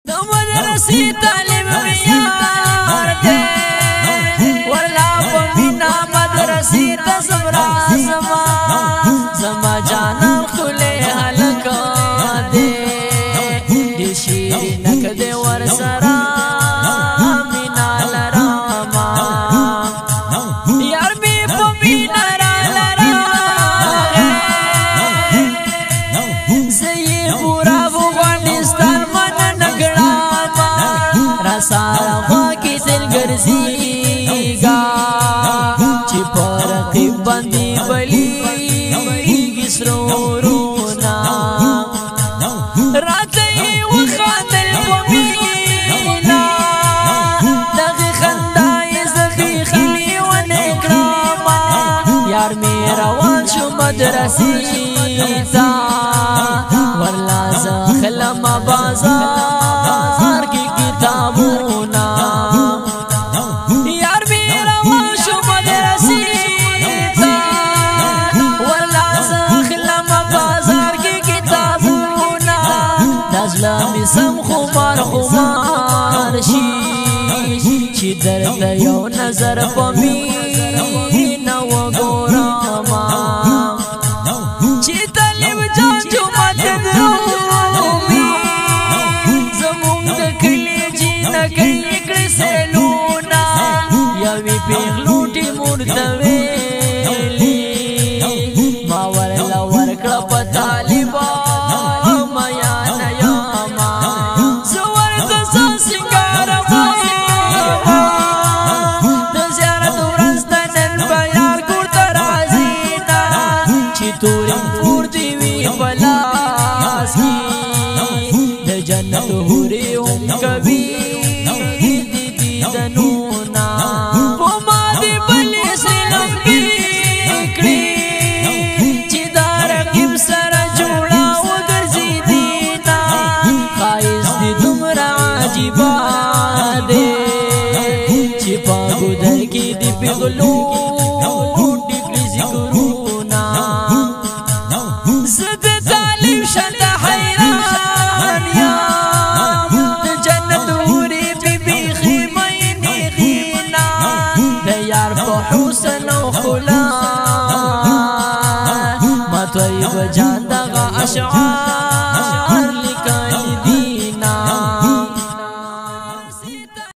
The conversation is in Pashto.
مدرسې تعلیم معیار دی ورلا په مینا مدرسې ته زبرا زما جانان خله هلک دی د شیرین کده ور سرا مینا لراما یار می په مینا را لرا زې پورا افغانستان من نګړا سارا خوا کی دل ګرځيګا چې پر رقیب باندې بلی ګسرورونا راځي وخاندل پمینا دغه خندای زخی خلی و نکراما یار می روان شو مدرسې تا ورلا زخلم بازار کی کتابونا یار می روان شو مدرسې تا ورلا زخلم بازار کی کتابونا دازلمی سم خمار شي چې درته یو نظر پمینا وګورما چې طالب جان جمعه درومي زمونږ د کلي جینه کوي کړي سلونا یوې پیغلوټې مور ته ویلي ما ورله ورکړه په طالبه میانه یاما زه ورته ځان سینګارومه د زیارت ورځ ته نن به یار کور ته راځي چې تورې مور دې وي په لاس کې د جنت حورې هم کوي دیدنونه په ما دې بلې سرې لمبې کړي چې دا رقیب سره جوړه وګرځېدینا ښایست دې دومره عجیبه دی چې په ګودر کې دې پیغلو ډېکړي ذکرونه زه د طالب شته حیران یم د جنت حورې بېبي خیمینې غینا د یار په حسن او ښکلا ما طیب جان دغه اشعار